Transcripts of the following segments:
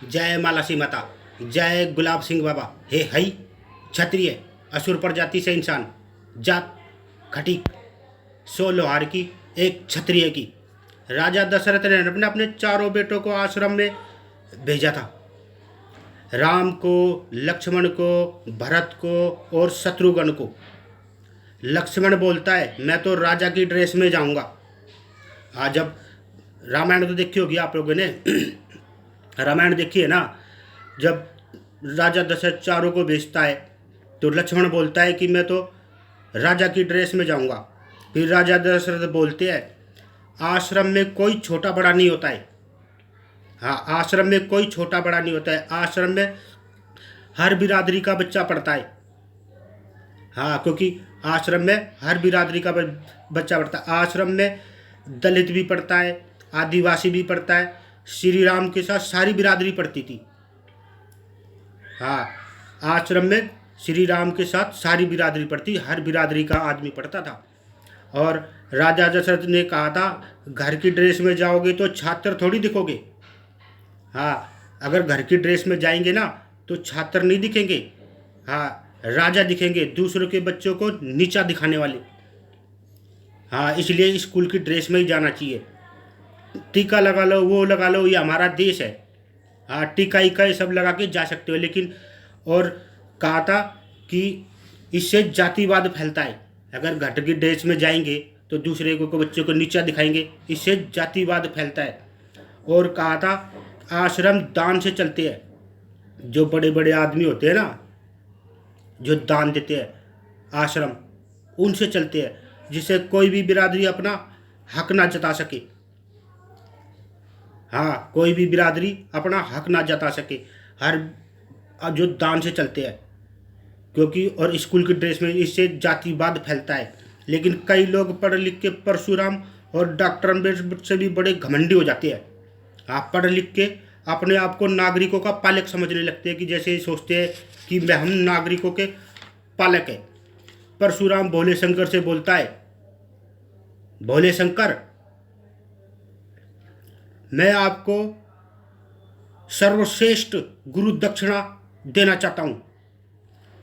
जय मालासी माता, जय गुलाब सिंह बाबा। हे हई क्षत्रिय, असुर प्रजाति से इंसान, जात खटीक, 100 लोहार की, एक क्षत्रिय की। राजा दशरथ ने अपने अपने चारों बेटों को आश्रम में भेजा था। राम को, लक्ष्मण को, भरत को और शत्रुघ्न को। लक्ष्मण बोलता है मैं तो राजा की ड्रेस में जाऊंगा। आज जब रामायण तो देखी होगी आप लोगों ने रामायण देखी है ना। जब राजा दशरथ चारों को भेजता है तो लक्ष्मण बोलता है कि मैं तो राजा की ड्रेस में जाऊंगा। फिर राजा दशरथ बोलते हैं आश्रम में कोई छोटा बड़ा नहीं होता है। हाँ, आश्रम में कोई छोटा बड़ा नहीं होता है। आश्रम में हर बिरादरी का बच्चा पढ़ता है। हाँ, क्योंकि आश्रम में हर बिरादरी का बच्चा पढ़ता है। आश्रम में दलित भी पढ़ता है, आदिवासी भी पढ़ता है। श्री राम के साथ सारी बिरादरी पढ़ती थी। हाँ, आश्रम में श्री राम के साथ सारी बिरादरी पढ़ती, हर बिरादरी का आदमी पढ़ता था। और राजा दशरथ ने कहा था घर की ड्रेस में जाओगे तो छात्र थोड़ी दिखोगे। हाँ, अगर घर की ड्रेस में जाएंगे ना तो छात्र नहीं दिखेंगे। हाँ, राजा दिखेंगे, दूसरों के बच्चों को नीचा दिखाने वाले। हाँ, इसलिए स्कूल की ड्रेस में ही जाना चाहिए। टीका लगा लो, वो लगा लो, ये हमारा देश है। हाँ, टीका ईका ये सब लगा के जा सकते हो, लेकिन और कहा था कि इससे जातिवाद फैलता है। अगर घट की ड्रेस में जाएंगे तो दूसरे को बच्चों को नीचा दिखाएंगे, इससे जातिवाद फैलता है। और कहा था आश्रम दान से चलते हैं। जो बड़े बड़े आदमी होते हैं ना, जो दान देते हैं आश्रम, उनसे चलते हैं, जिससे कोई भी बिरादरी अपना हक ना जता सके। हाँ, कोई भी बिरादरी अपना हक ना जता सके, हर जो दान से चलते हैं। क्योंकि और स्कूल की ड्रेस में इससे जातिवाद फैलता है। लेकिन कई लोग पढ़ लिख के परशुराम और डॉक्टर अम्बेडकर से भी बड़े घमंडी हो जाते हैं। आप पढ़ लिख के अपने आप को नागरिकों का पालक समझने लगते हैं, कि जैसे सोचते हैं कि मैं हम नागरिकों के पालक है। परशुराम भोले शंकर से बोलता है भोले शंकर, मैं आपको सर्वश्रेष्ठ गुरु दक्षिणा देना चाहता हूँ,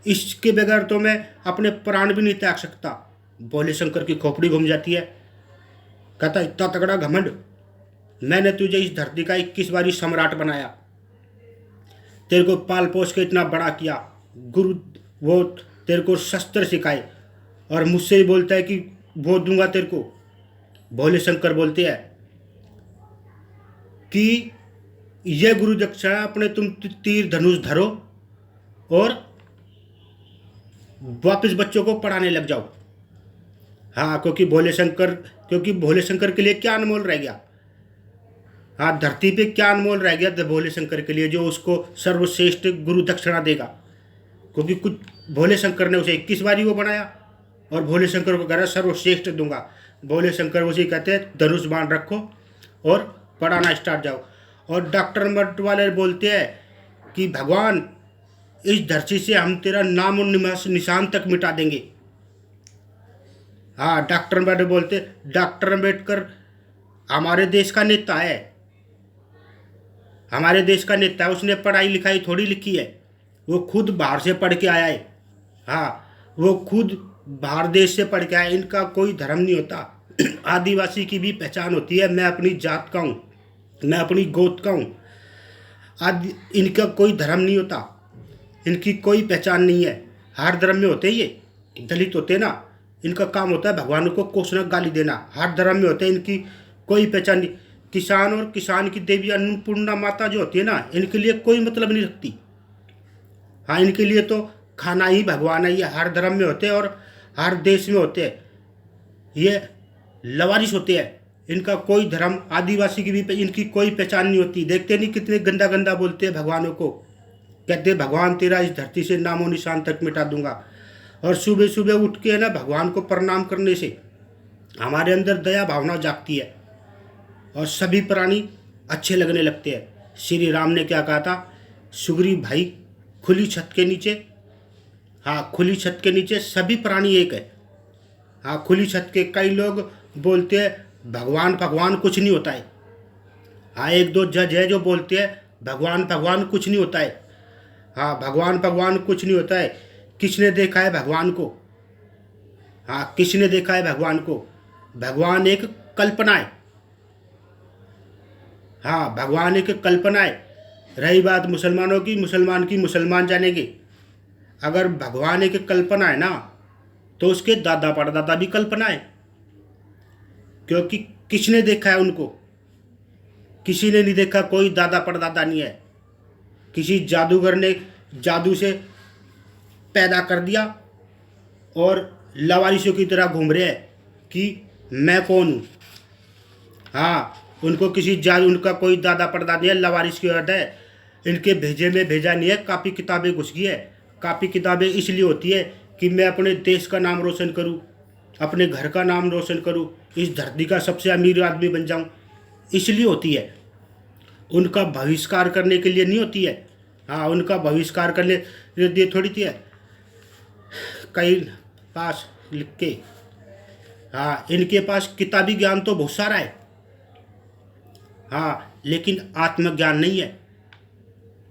इसके बगैर तो मैं अपने प्राण भी नहीं त्याग सकता। भोले शंकर की खोपड़ी घूम जाती है। कहता इतना तगड़ा घमंड, मैंने तुझे इस धरती का 21 बारी सम्राट बनाया, तेरे को पाल पोस के इतना बड़ा किया, गुरु वो तेरे को शस्त्र सिखाए, और मुझसे ही बोलता है कि वो दूंगा तेरे को। भोले शंकर बोलते हैं कि ये गुरु दक्षिणा अपने तुम तीर धनुष धरो और वापस बच्चों को पढ़ाने लग जाओ। हाँ, क्योंकि भोले शंकर के लिए क्या अनमोल रह गया। हाँ, धरती पे क्या अनमोल रह गया तो भोले शंकर के लिए, जो उसको सर्वश्रेष्ठ गुरु दक्षिणा देगा। क्योंकि कुछ भोले शंकर ने उसे 21 बारी वो बनाया, और भोले शंकर को कह रहा सर्वश्रेष्ठ दूंगा। भोले शंकर उसे कहते हैं धनुष बाण रखो और पढ़ाना स्टार्ट जाओ। और डॉक्टर मठ वाले बोलते हैं कि भगवान इस धरती से हम तेरा नाम और निशान तक मिटा देंगे। हाँ, डॉक्टर अम्बेडकर बोलते, डॉक्टर अम्बेडकर हमारे देश का नेता है। हमारे देश का नेता है, उसने पढ़ाई लिखाई थोड़ी लिखी है, वो खुद बाहर से पढ़ के आया है। हाँ, वो खुद बाहर देश से पढ़ के आया। इनका कोई धर्म नहीं होता। आदिवासी की भी पहचान होती है, मैं अपनी जात का हूँ, मैं अपनी गोत का हूँ। इनका कोई धर्म नहीं होता, इनकी कोई पहचान नहीं है। हर धर्म में होते ये दलित होते ना, इनका काम होता है भगवान को कोसना, गाली देना। हर धर्म में होते हैं, इनकी कोई पहचान नहीं। किसान और किसान की देवी अन्नपूर्णा माता जो होती है ना, इनके लिए कोई मतलब नहीं रखती। हाँ, इनके लिए तो खाना ही भगवान है। ये हर धर्म में होते हैं और हर देश में होते हैं। ये लवारिस होते हैं, इनका कोई धर्म, आदिवासी की भी इनकी कोई पहचान नहीं होती। देखते नहीं कितने गंदा गंदा बोलते हैं भगवानों को, कहते भगवान तेरा इस धरती से नामो निशान तक मिटा दूंगा। और सुबह सुबह उठ के ना भगवान को प्रणाम करने से हमारे अंदर दया भावना जागती है और सभी प्राणी अच्छे लगने लगते हैं। श्री राम ने क्या कहा था, सुग्रीव भाई खुली छत के नीचे, हाँ खुली छत के नीचे सभी प्राणी एक है। हाँ, खुली छत के कई लोग बोलते हैं भगवान भगवान कुछ नहीं होता है। हाँ, एक दो जज है जो बोलते हैं भगवान भगवान कुछ नहीं होता है। हाँ, भगवान भगवान कुछ नहीं होता है। किसने देखा है भगवान को? हाँ, किसने देखा है भगवान को? भगवान एक कल्पना है। हाँ, भगवान एक कल्पना है। रही बात मुसलमानों की, मुसलमान जानेंगे। अगर भगवान एक कल्पना है ना, तो उसके दादा परदादा भी कल्पना है, क्योंकि किसने देखा है उनको? किसी ने नहीं देखा, कोई दादा परदादा नहीं है। किसी जादूगर ने जादू से पैदा कर दिया और लावारिसों की तरह घूम रहे हैं कि मैं कौन हूँ। हाँ, उनको किसी जादू, उनका कोई दादा परदादा नहीं है, लावारिस की औरत है। इनके भेजे में भेजा नहीं है, कापी किताबें घुस गई है। कापी किताबें इसलिए होती है कि मैं अपने देश का नाम रोशन करूं, अपने घर का नाम रोशन करूं, इस धरती का सबसे अमीर आदमी बन जाऊं, इसलिए होती है। उनका बहिष्कार करने के लिए नहीं होती है। हाँ, उनका बहिष्कार करने के लिए थोड़ी थी है कहीं पास लिख के। हाँ, इनके पास किताबी ज्ञान तो बहुत सारा है। हाँ, लेकिन आत्मज्ञान नहीं है।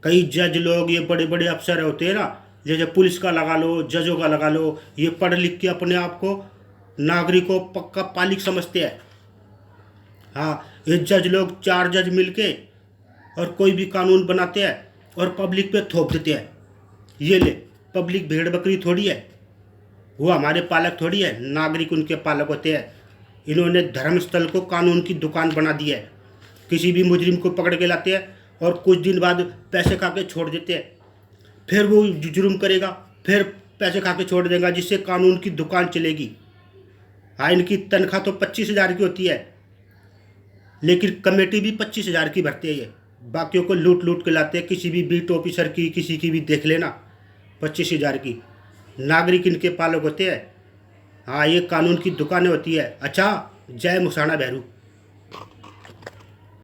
कई जज लोग, ये बड़े बड़े अफसर होते हैं ना, जैसे पुलिस का लगा लो, जजों का लगा लो, ये पढ़ लिख के अपने आप को नागरिकों पक्का पालिक समझते हैं। हाँ, ये जज लोग, 4 जज मिलके और कोई भी कानून बनाते हैं और पब्लिक पे थोप देते हैं। ये ले, पब्लिक भेड़ बकरी थोड़ी है, वो हमारे पालक थोड़ी है, नागरिक उनके पालक होते हैं। इन्होंने धर्मस्थल को कानून की दुकान बना दी है। किसी भी मुजरिम को पकड़ के लाते हैं और कुछ दिन बाद पैसे खा के छोड़ देते हैं। फिर वो जुर्म करेगा, फिर पैसे खा के छोड़ देगा, जिससे कानून की दुकान चलेगी। हाँ, इनकी तनख्वाह तो 25,000 की होती है, लेकिन कमेटी भी 25,000 की भरती है। ये बाकियों को लूट लूट के लाते हैं। किसी भी बीट ऑफिसर की, किसी की भी देख लेना, 25,000 की। नागरिक इनके पालक होते हैं। हाँ, ये कानून की दुकानें होती है। अच्छा, जय मुसाना भैरू।